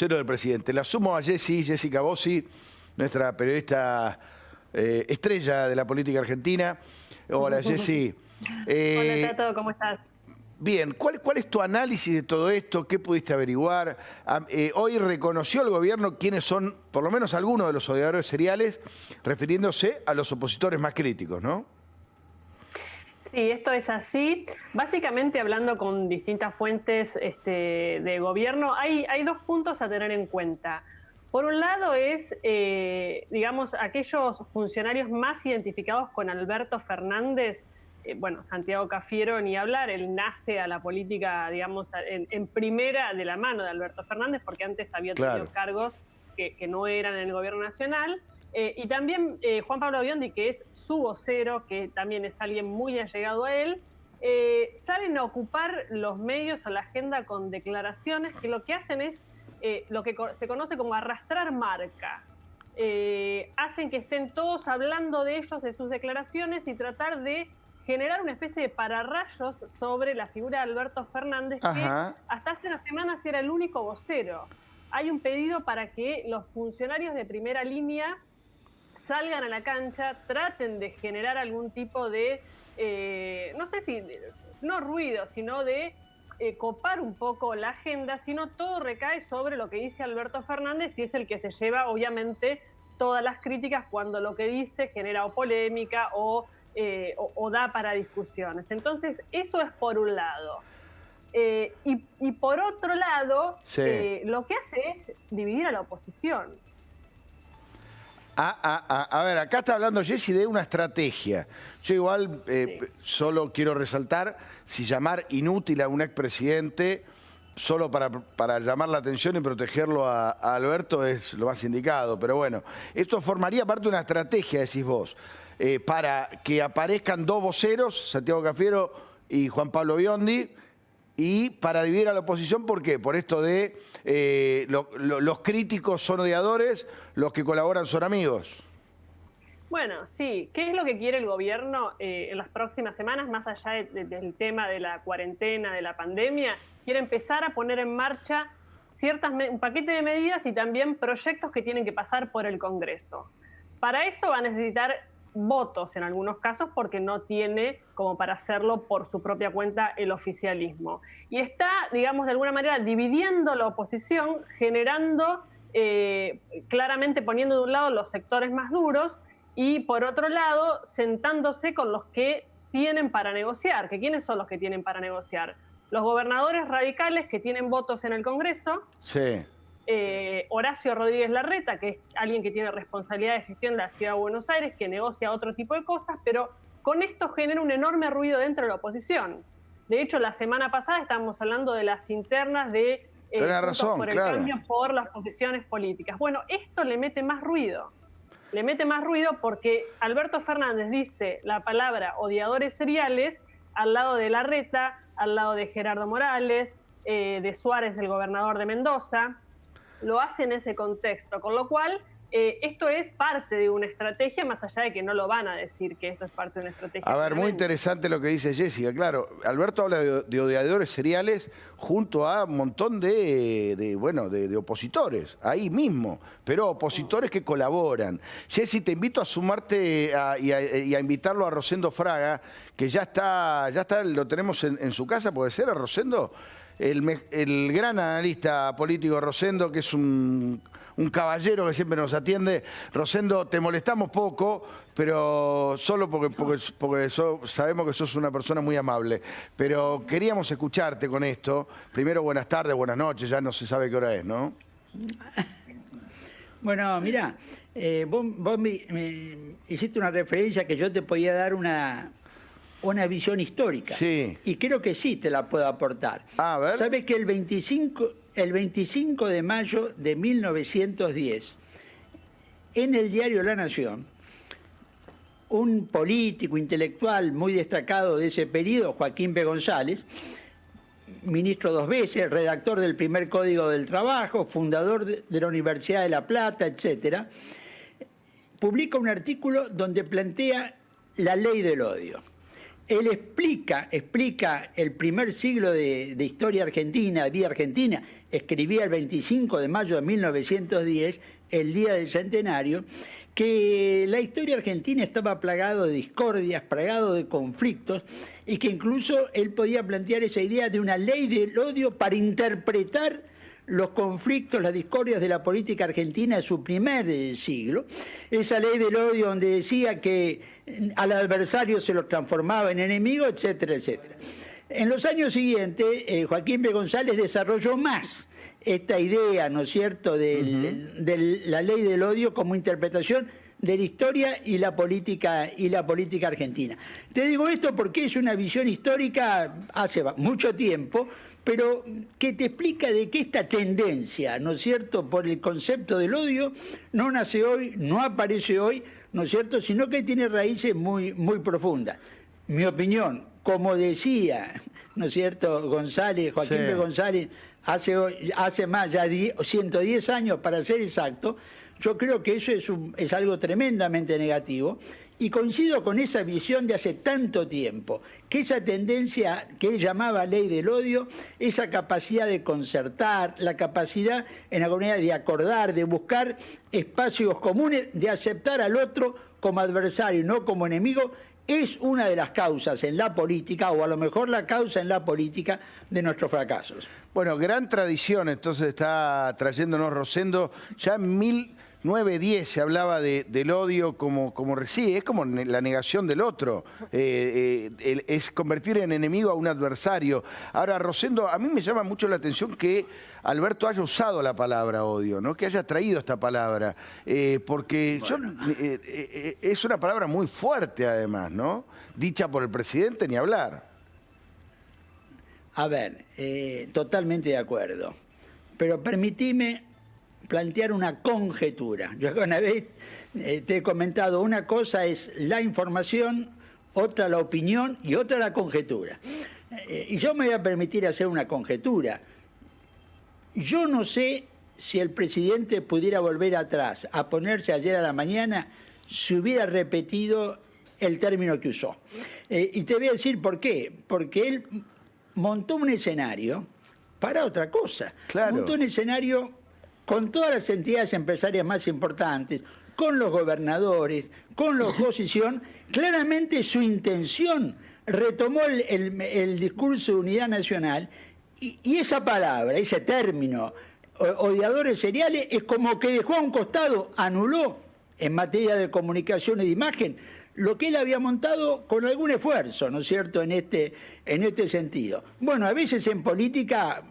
vocero del presidente. La sumo a Jessica Bossi, nuestra periodista estrella de la política argentina. Hola, Jessy. Hola, Tato, ¿cómo estás? Bien, ¿cuál es tu análisis de todo esto? ¿Qué pudiste averiguar? Hoy reconoció el gobierno quiénes son, por lo menos algunos de los odiadores seriales, refiriéndose a los opositores más críticos, ¿no? Sí, esto es así. Básicamente, hablando con distintas fuentes de gobierno, hay dos puntos a tener en cuenta. Por un lado es, digamos, aquellos funcionarios más identificados con Alberto Fernández. Bueno, Santiago Cafiero, ni hablar, él nace a la política, digamos, en primera de la mano de Alberto Fernández, porque antes había tenido cargos que no eran en el gobierno nacional. Y también Juan Pablo Biondi, que es su vocero, que también es alguien muy allegado a él, salen a ocupar los medios o la agenda con declaraciones que lo que hacen es lo que se conoce como arrastrar marca. Hacen que estén todos hablando de ellos, de sus declaraciones, y tratar de generar una especie de pararrayos sobre la figura de Alberto Fernández, que hasta hace unas semanas era el único vocero. Hay un pedido para que los funcionarios de primera línea salgan a la cancha, traten de generar algún tipo de, no sé si, no ruido, sino de copar un poco la agenda, sino todo recae sobre lo que dice Alberto Fernández, y es el que se lleva, obviamente, todas las críticas cuando lo que dice genera o polémica o da para discusiones. Entonces, eso es por un lado. Y por otro lado, lo que hace es dividir a la oposición. A ver, acá está hablando Jessy de una estrategia. Yo igual solo quiero resaltar si llamar inútil a un expresidente solo para llamar la atención y protegerlo a Alberto es lo más indicado. Pero bueno, esto formaría parte de una estrategia, decís vos, para que aparezcan dos voceros, Santiago Cafiero y Juan Pablo Biondi, y para dividir a la oposición. ¿Por qué? Por esto de los críticos son odiadores, los que colaboran son amigos. Bueno, sí. ¿Qué es lo que quiere el gobierno en las próximas semanas, más allá del tema de la cuarentena, de la pandemia? Quiere empezar a poner en marcha un paquete de medidas y también proyectos que tienen que pasar por el Congreso. Para eso va a necesitar votos en algunos casos, porque no tiene como para hacerlo por su propia cuenta el oficialismo. Y está, digamos, de alguna manera dividiendo la oposición, generando, claramente poniendo de un lado los sectores más duros y por otro lado sentándose con los que tienen para negociar. ¿Que quiénes son los que tienen para negociar? Los gobernadores radicales que tienen votos en el Congreso. Sí. Horacio Rodríguez Larreta, que es alguien que tiene responsabilidad de gestión de la Ciudad de Buenos Aires, que negocia otro tipo de cosas, pero con esto genera un enorme ruido dentro de la oposición. De hecho, la semana pasada estábamos hablando de las internas de por el cambio por las posiciones políticas. Bueno, esto le mete más ruido. Le mete más ruido porque Alberto Fernández dice la palabra odiadores seriales al lado de Larreta, al lado de Gerardo Morales, de Suárez, el gobernador de Mendoza. Lo hace en ese contexto, con lo cual esto es parte de una estrategia, más allá de que no lo van a decir que esto es parte de una estrategia. A ver, muy interesante lo que dice Jessica. Claro, Alberto habla de odiadores seriales junto a un montón de opositores, ahí mismo, pero opositores que colaboran. Jessy, te invito a sumarte y a invitarlo a Rosendo Fraga, que ya está, lo tenemos en su casa, ¿puede ser, a Rosendo? El gran analista político Rosendo, que es un caballero que siempre nos atiende. Rosendo, te molestamos poco, pero solo porque sabemos que sos una persona muy amable. Pero queríamos escucharte con esto. Primero, buenas tardes, buenas noches, ya no se sabe qué hora es, ¿no? Bueno, mirá, vos me hiciste una referencia que yo te podía dar una visión histórica. Sí. Y creo que sí te la puedo aportar. A ver. ¿Sabes que el 25 de mayo de 1910, en el diario La Nación, un político intelectual muy destacado de ese periodo, Joaquín B. González, ministro 2 veces, redactor del primer Código del Trabajo, fundador de la Universidad de La Plata, etcétera, publica un artículo donde plantea la ley del odio. Él explica el primer siglo de historia argentina, de vida argentina, escribía el 25 de mayo de 1910, el día del centenario, que la historia argentina estaba plagado de discordias, plagado de conflictos, y que incluso él podía plantear esa idea de una ley del odio para interpretar los conflictos, las discordias de la política argentina de su primer siglo. Esa ley del odio donde decía que al adversario se lo transformaba en enemigo, etcétera, etcétera. En los años siguientes, Joaquín B. González desarrolló más esta idea, ¿no es cierto?, de la ley del odio como interpretación de la historia y la política argentina. Te digo esto porque es una visión histórica hace mucho tiempo, pero que te explica de que esta tendencia, ¿no es cierto?, por el concepto del odio, no nace hoy, no aparece hoy, ¿no es cierto?, sino que tiene raíces muy, muy profundas. Mi opinión, como decía, ¿no es cierto?, Joaquín B. González, hace más ya 110 años, para ser exacto, yo creo que eso es algo tremendamente negativo, y coincido con esa visión de hace tanto tiempo, que esa tendencia que él llamaba ley del odio, esa capacidad de concertar, la capacidad en alguna manera de acordar, de buscar espacios comunes, de aceptar al otro como adversario y no como enemigo, es una de las causas en la política, o a lo mejor la causa en la política, de nuestros fracasos. Bueno, gran tradición, entonces está trayéndonos Rosendo. Ya en 1910 se hablaba del odio como sí, es como la negación del otro, es convertir en enemigo a un adversario. Ahora, Rosendo, a mí me llama mucho la atención que Alberto haya usado la palabra odio, ¿no?, que haya traído esta palabra, porque es una palabra muy fuerte además, ¿no?, dicha por el presidente, ni hablar. A ver, totalmente de acuerdo, pero permitime plantear una conjetura. Yo una vez te he comentado, una cosa es la información, otra la opinión y otra la conjetura. Y yo me voy a permitir hacer una conjetura. Yo no sé si el presidente pudiera volver atrás a ponerse ayer a la mañana si hubiera repetido el término que usó. Y te voy a decir por qué. Porque él montó un escenario para otra cosa. Claro. Montó un escenario con todas las entidades empresarias más importantes, con los gobernadores, con la oposición. Claramente su intención retomó el discurso de unidad nacional y esa palabra, ese término, odiadores seriales, es como que dejó a un costado, anuló en materia de comunicación y de imagen lo que él había montado con algún esfuerzo, ¿no es cierto?, en este sentido. Bueno, a veces en política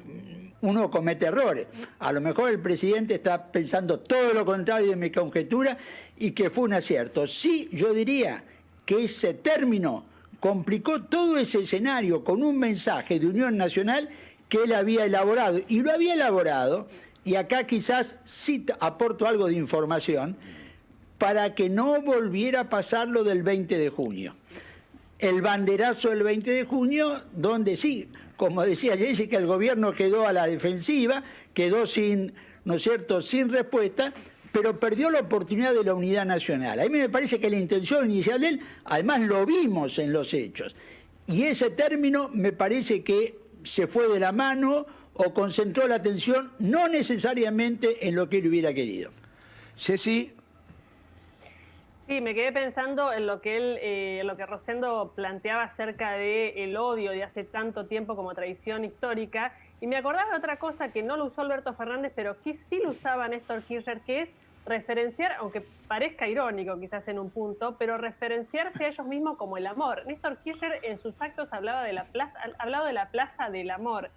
uno comete errores. A lo mejor el presidente está pensando todo lo contrario de mi conjetura y que fue un acierto. Sí, yo diría que ese término complicó todo ese escenario con un mensaje de unión nacional que él había elaborado. Y lo había elaborado, y acá quizás sí aporto algo de información, para que no volviera a pasar lo del 20 de junio. El banderazo del 20 de junio, donde sí, como decía Jessica, el gobierno quedó a la defensiva, quedó sin, ¿no es cierto?, sin respuesta, pero perdió la oportunidad de la unidad nacional. A mí me parece que la intención inicial de él, además lo vimos en los hechos. Y ese término me parece que se fue de la mano o concentró la atención no necesariamente en lo que él hubiera querido. Jessy. Sí, me quedé pensando en lo que Rosendo planteaba acerca del odio de hace tanto tiempo como tradición histórica, y me acordaba de otra cosa que no lo usó Alberto Fernández, pero que sí lo usaba Néstor Kirchner, que es referenciar, aunque parezca irónico quizás en un punto, pero referenciarse a ellos mismos como el amor. Néstor Kirchner en sus actos hablaba de la plaza del amor,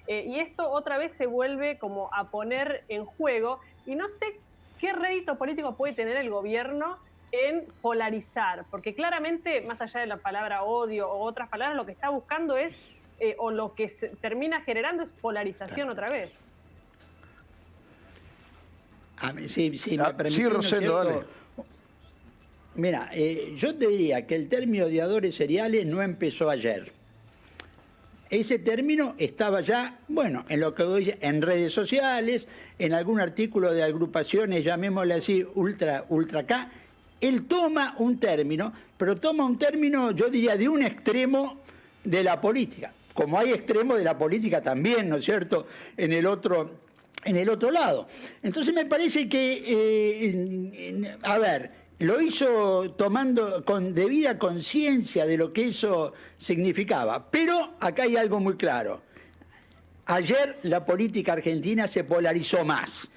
y esto otra vez se vuelve como a poner en juego, y no sé qué rédito político puede tener el gobierno en polarizar, porque claramente, más allá de la palabra odio o otras palabras, lo que está buscando es, o lo que se termina generando es polarización otra vez. Sí, me permitís, sí, Rosendo, dale. Mira, yo te diría que el término odiadores seriales no empezó ayer. Ese término estaba ya, bueno, en lo que hoy en redes sociales, en algún artículo de agrupaciones, llamémosle así, ultra K, él toma un término, pero toma un término, yo diría, de un extremo de la política, como hay extremos de la política también, ¿no es cierto?, en el otro lado. Entonces me parece que, a ver, lo hizo tomando con debida conciencia de lo que eso significaba, pero acá hay algo muy claro. Ayer la política argentina se polarizó más.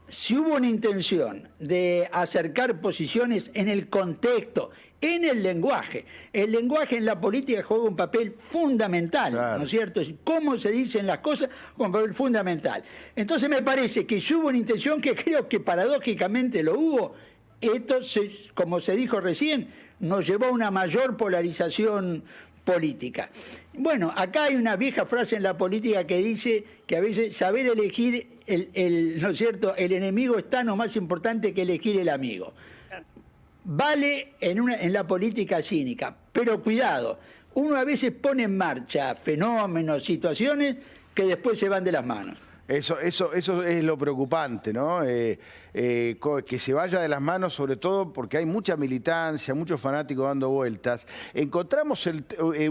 Si hubo una intención de acercar posiciones en el contexto, en el lenguaje en la política juega un papel fundamental, claro, ¿no es cierto? Cómo se dicen las cosas juega un papel fundamental. Entonces me parece que si hubo una intención, que creo que paradójicamente lo hubo, esto, como se dijo recién, nos llevó a una mayor polarización política. Bueno, acá hay una vieja frase en la política que dice que a veces saber elegir ¿no es cierto?, el enemigo es tan o más importante que elegir el amigo. Vale en la política cínica, pero cuidado, uno a veces pone en marcha fenómenos, situaciones que después se van de las manos. Eso es lo preocupante, ¿no? Que se vaya de las manos, sobre todo porque hay mucha militancia, muchos fanáticos dando vueltas. Encontramos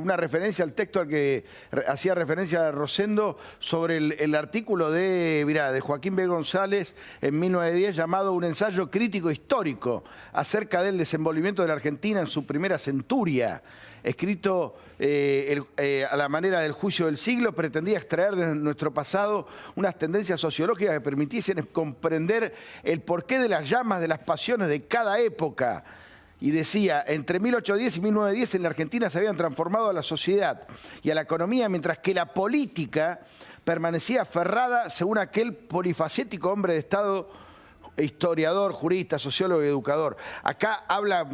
una referencia al texto al que hacía referencia Rosendo sobre el artículo de Joaquín B. González en 1910 llamado Un ensayo crítico histórico acerca del desenvolvimiento de la Argentina en su primera centuria. Escrito a la manera del juicio del siglo, pretendía extraer de nuestro pasado unas tendencias sociológicas que permitiesen comprender el porqué de las llamas de las pasiones de cada época. Y decía, entre 1810 y 1910 en la Argentina se habían transformado a la sociedad y a la economía, mientras que la política permanecía aferrada según aquel polifacético hombre de Estado, historiador, jurista, sociólogo y educador. Acá habla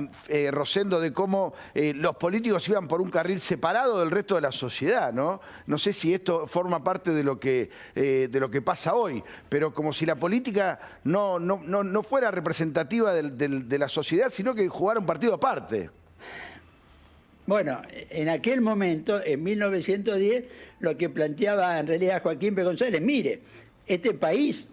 Rosendo de cómo los políticos iban por un carril separado del resto de la sociedad, ¿no? No sé si esto forma parte de lo que pasa hoy, pero como si la política no fuera representativa de la sociedad, sino que jugara un partido aparte. Bueno, en aquel momento, en 1910, lo que planteaba en realidad Joaquín B. González, mire, este país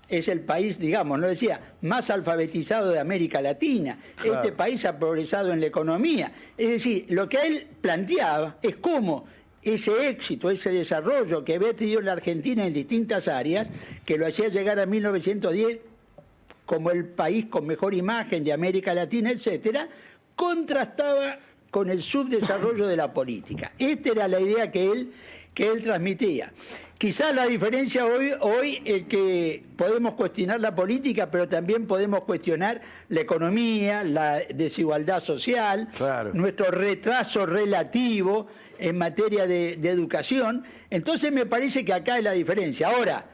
es el país, digamos, no decía, más alfabetizado de América Latina. Claro. Este país ha progresado en la economía. Es decir, lo que él planteaba es cómo ese éxito, ese desarrollo que había tenido la Argentina en distintas áreas, que lo hacía llegar a 1910 como el país con mejor imagen de América Latina, etcétera, contrastaba con el subdesarrollo de la política. Esta era la idea que él transmitía. Quizás la diferencia hoy es que podemos cuestionar la política, pero también podemos cuestionar la economía, la desigualdad social, claro, nuestro retraso relativo en materia de educación. Entonces me parece que acá es la diferencia. Ahora,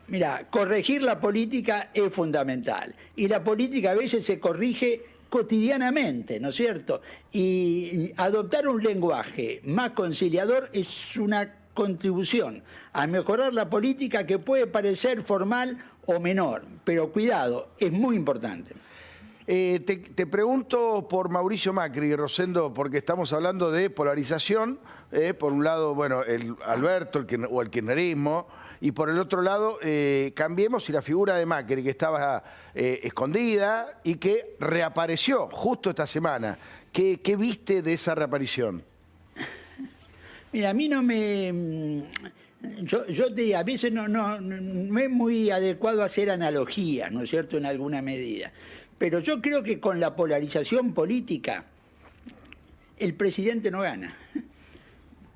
mira, corregir la política es fundamental. Y la política a veces se corrige cotidianamente, ¿no es cierto? Y adoptar un lenguaje más conciliador es una contribución a mejorar la política que puede parecer formal o menor, pero cuidado, es muy importante. Te pregunto por Mauricio Macri, Rosendo, porque estamos hablando de polarización, por un lado, bueno, el Alberto o el kirchnerismo, y por el otro lado, Cambiemos y la figura de Macri, que estaba escondida y que reapareció justo esta semana. ¿Qué viste de esa reaparición? Mira, a mí no me... Yo te digo, a veces no es muy adecuado hacer analogías, ¿no es cierto?, en alguna medida. Pero yo creo que con la polarización política, el presidente no gana.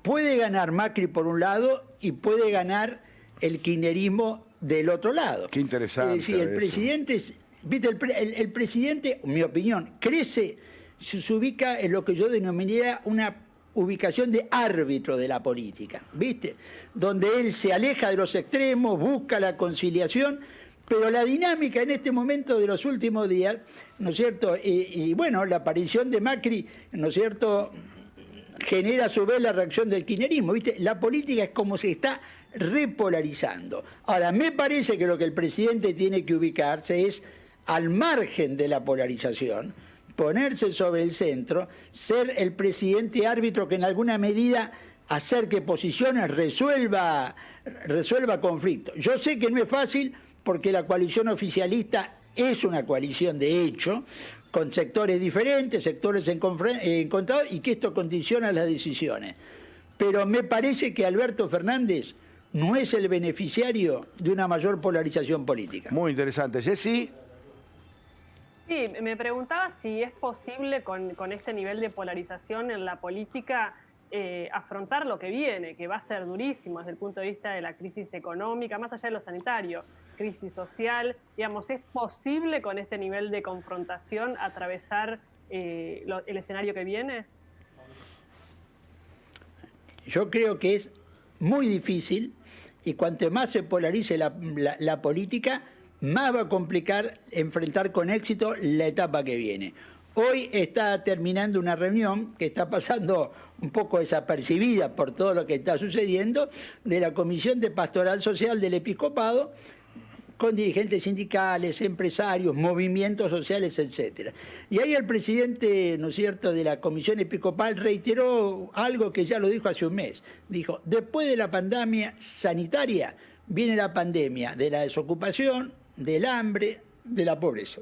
Puede ganar Macri por un lado y puede ganar el kirchnerismo del otro lado. Qué interesante. Es decir, el presidente, ¿viste? El presidente, en mi opinión, crece, se ubica en lo que yo denominaría una ubicación de árbitro de la política, ¿viste? Donde él se aleja de los extremos, busca la conciliación, pero la dinámica en este momento de los últimos días, ¿no es cierto? Y bueno, la aparición de Macri, ¿no es cierto?, genera a su vez la reacción del kirchnerismo, ¿viste? La política es como se está repolarizando. Ahora, me parece que lo que el presidente tiene que ubicarse es al margen de la polarización, ponerse sobre el centro, ser el presidente árbitro que en alguna medida acerque posiciones, resuelva conflictos. Yo sé que no es fácil porque la coalición oficialista es una coalición de hecho, con sectores diferentes, sectores encontrados, y que esto condiciona las decisiones. Pero me parece que Alberto Fernández no es el beneficiario de una mayor polarización política. Muy interesante. Jessy. Sí, me preguntaba si es posible con este nivel de polarización en la política afrontar lo que viene, que va a ser durísimo desde el punto de vista de la crisis económica, más allá de lo sanitario, crisis social. Digamos, ¿es posible con este nivel de confrontación atravesar el escenario que viene? Yo creo que es muy difícil, y cuanto más se polarice la política, más va a complicar enfrentar con éxito la etapa que viene. Hoy está terminando una reunión que está pasando un poco desapercibida por todo lo que está sucediendo, de la Comisión de Pastoral Social del Episcopado, con dirigentes sindicales, empresarios, movimientos sociales, etcétera. Y ahí el presidente, ¿no es cierto?, de la Comisión Episcopal reiteró algo que ya lo dijo hace un mes. Dijo, después de la pandemia sanitaria, viene la pandemia de la desocupación, del hambre, de la pobreza.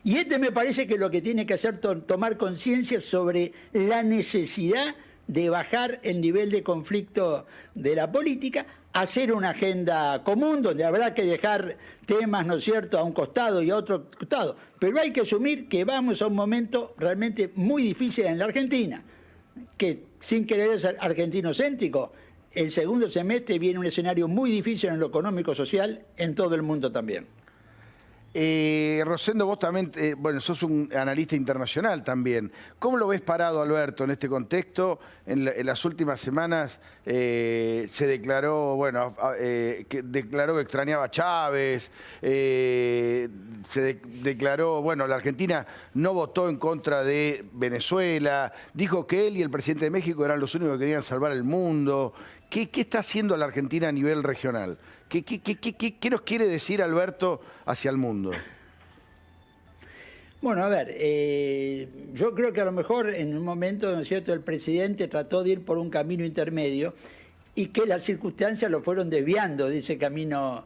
Y me parece que lo que tiene que hacer es tomar conciencia sobre la necesidad de bajar el nivel de conflicto de la política, hacer una agenda común donde habrá que dejar temas, ¿no es cierto?, a un costado y a otro costado. Pero hay que asumir que vamos a un momento realmente muy difícil en la Argentina, que sin querer ser argentinocéntrico, el segundo semestre viene un escenario muy difícil en lo económico-social en todo el mundo también. Rosendo, vos también, bueno, sos un analista internacional también. ¿Cómo lo ves parado, Alberto, en este contexto? En las últimas semanas se declaró, bueno, que declaró que extrañaba a Chávez, se declaró, bueno, la Argentina no votó en contra de Venezuela, dijo que él y el presidente de México eran los únicos que querían salvar el mundo. ¿Qué está haciendo la Argentina a nivel regional? ¿Qué nos quiere decir Alberto hacia el mundo? Bueno, a ver, yo creo que a lo mejor en un momento, ¿no es cierto?, el presidente trató de ir por un camino intermedio y que las circunstancias lo fueron desviando de ese camino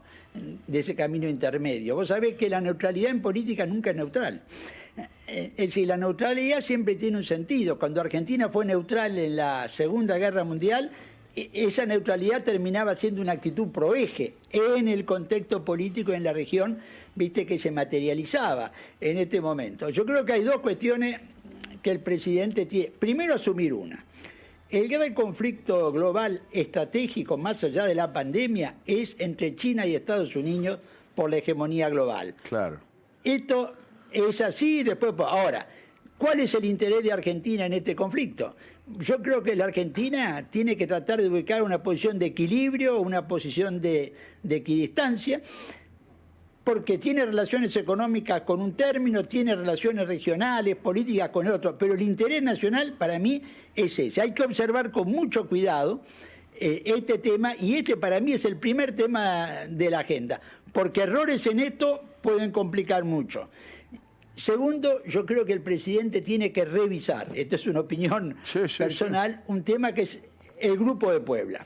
intermedio. Vos sabés que la neutralidad en política nunca es neutral. Es decir, la neutralidad siempre tiene un sentido. Cuando Argentina fue neutral en la Segunda Guerra Mundial, esa neutralidad terminaba siendo una actitud proeje en el contexto político en la región, viste, que se materializaba en este momento. Yo creo que hay dos cuestiones que el presidente tiene. Primero, asumir una. El gran conflicto global estratégico, más allá de la pandemia, es entre China y Estados Unidos por la hegemonía global. Claro. Esto es así, después. Ahora, ¿cuál es el interés de Argentina en este conflicto? Yo creo que la Argentina tiene que tratar de ubicar una posición de equilibrio, una posición de equidistancia, porque tiene relaciones económicas con un término, tiene relaciones regionales, políticas con el otro, pero el interés nacional para mí es ese. Hay que observar con mucho cuidado este tema, y este para mí es el primer tema de la agenda, porque errores en esto pueden complicar mucho. Segundo, yo creo que el presidente tiene que revisar, esta es una opinión personal, un tema que es el Grupo de Puebla.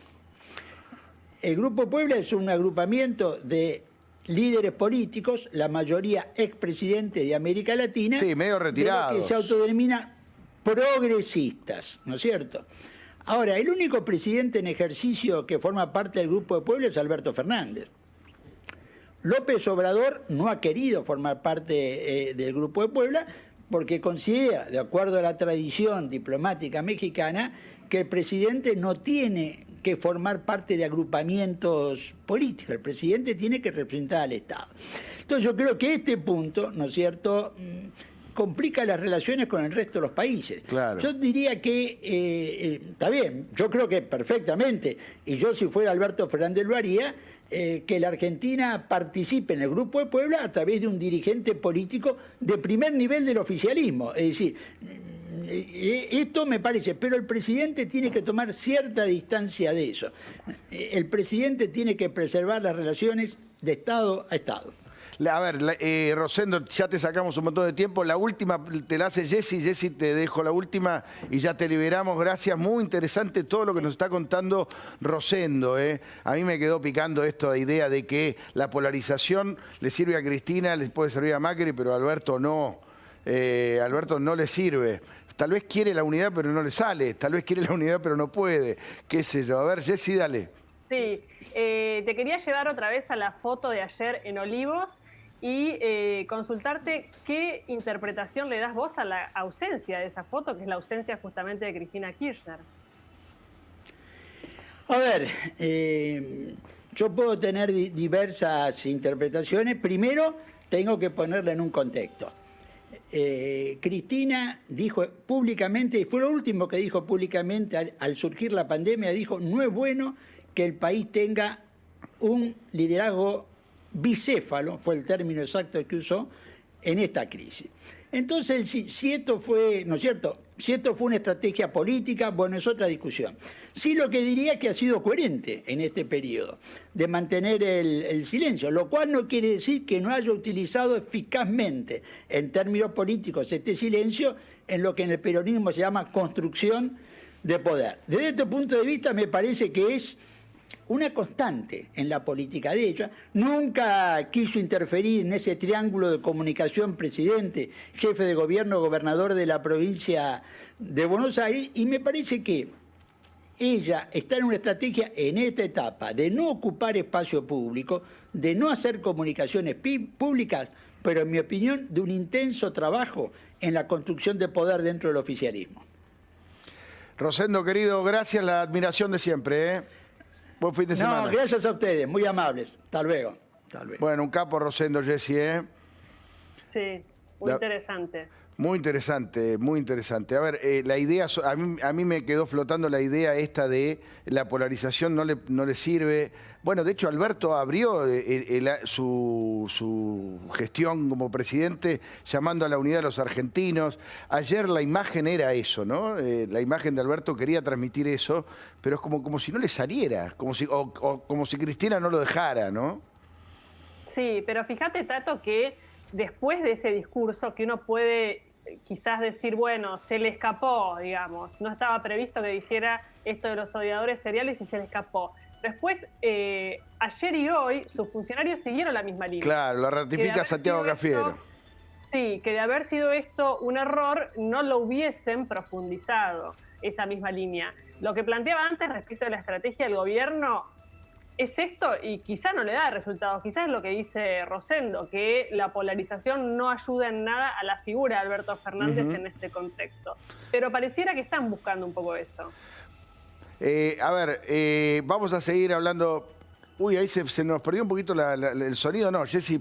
El Grupo de Puebla es un agrupamiento de líderes políticos, la mayoría expresidentes de América Latina, sí, medio retirados, de lo que se autodenomina progresistas, ¿no es cierto? Ahora, el único presidente en ejercicio que forma parte del Grupo de Puebla es Alberto Fernández. López Obrador no ha querido formar parte del Grupo de Puebla porque considera, de acuerdo a la tradición diplomática mexicana, que el presidente no tiene que formar parte de agrupamientos políticos. El presidente tiene que representar al Estado. Entonces yo creo que este punto, ¿no es cierto?, complica las relaciones con el resto de los países. Claro. Yo diría que, está bien, yo creo que perfectamente, y yo si fuera Alberto Fernández lo haría, que la Argentina participe en el Grupo de Puebla a través de un dirigente político de primer nivel del oficialismo. Es decir, esto me parece, pero el presidente tiene que tomar cierta distancia de eso. El presidente tiene que preservar las relaciones de Estado a Estado. A ver, Rosendo, ya te sacamos un montón de tiempo. La última te la hace Jessy. Jessy, te dejo la última y ya te liberamos. Gracias, muy interesante todo lo que nos está contando Rosendo. A mí me quedó picando esto de idea de que la polarización le sirve a Cristina, le puede servir a Macri, pero a Alberto no. Alberto no le sirve. Tal vez quiere la unidad, pero no le sale. Tal vez quiere la unidad, pero no puede. Qué sé yo. A ver, Jessy, dale. Sí, te quería llevar otra vez a la foto de ayer en Olivos y consultarte qué interpretación le das vos a la ausencia de esa foto, que es la ausencia justamente de Cristina Kirchner. A ver, yo puedo tener diversas interpretaciones. Primero, tengo que ponerla en un contexto. Cristina dijo públicamente, y fue lo último que dijo públicamente al surgir la pandemia, dijo, no es bueno que el país tenga un liderazgo bicéfalo, fue el término exacto que usó, en esta crisis. Entonces, si esto fue, ¿no es cierto? Si esto fue una estrategia política, bueno, es otra discusión. Sí, lo que diría es que ha sido coherente en este periodo de mantener el silencio, lo cual no quiere decir que no haya utilizado eficazmente en términos políticos este silencio en lo que en el peronismo se llama construcción de poder. Desde este punto de vista me parece que es una constante en la política de ella. Nunca quiso interferir en ese triángulo de comunicación presidente, jefe de gobierno, gobernador de la provincia de Buenos Aires, y me parece que ella está en una estrategia en esta etapa de no ocupar espacio público, de no hacer comunicaciones públicas, pero en mi opinión de un intenso trabajo en la construcción de poder dentro del oficialismo. Rosendo, querido, gracias, la admiración de siempre. Buen fin de semana. No, gracias a ustedes, muy amables. Hasta luego. Hasta luego. Bueno, un capo Rosendo, Jessy, Sí, muy interesante. Muy interesante, muy interesante. A ver, la idea, a mí me quedó flotando la idea esta de la polarización no le sirve. Bueno, de hecho, Alberto abrió su gestión como presidente llamando a la unidad de los argentinos. Ayer la imagen era eso, ¿no? La imagen de Alberto quería transmitir eso, pero es como si no le saliera, como si Cristina no lo dejara, ¿no? Sí, pero fíjate, Tato, que después de ese discurso que uno puede quizás decir, bueno, se le escapó, digamos, no estaba previsto que dijera esto de los odiadores seriales y se le escapó. Después, ayer y hoy, sus funcionarios siguieron la misma línea. Claro, lo ratifica Santiago Cafiero. Sí, que de haber sido esto un error, no lo hubiesen profundizado, esa misma línea. Lo que planteaba antes respecto a la estrategia del gobierno es esto, y quizá no le da resultados, quizás es lo que dice Rosendo, que la polarización no ayuda en nada a la figura de Alberto Fernández en este contexto. Pero pareciera que están buscando un poco eso. A ver, vamos a seguir hablando. Uy, ahí se nos perdió un poquito el sonido. No, Jessy.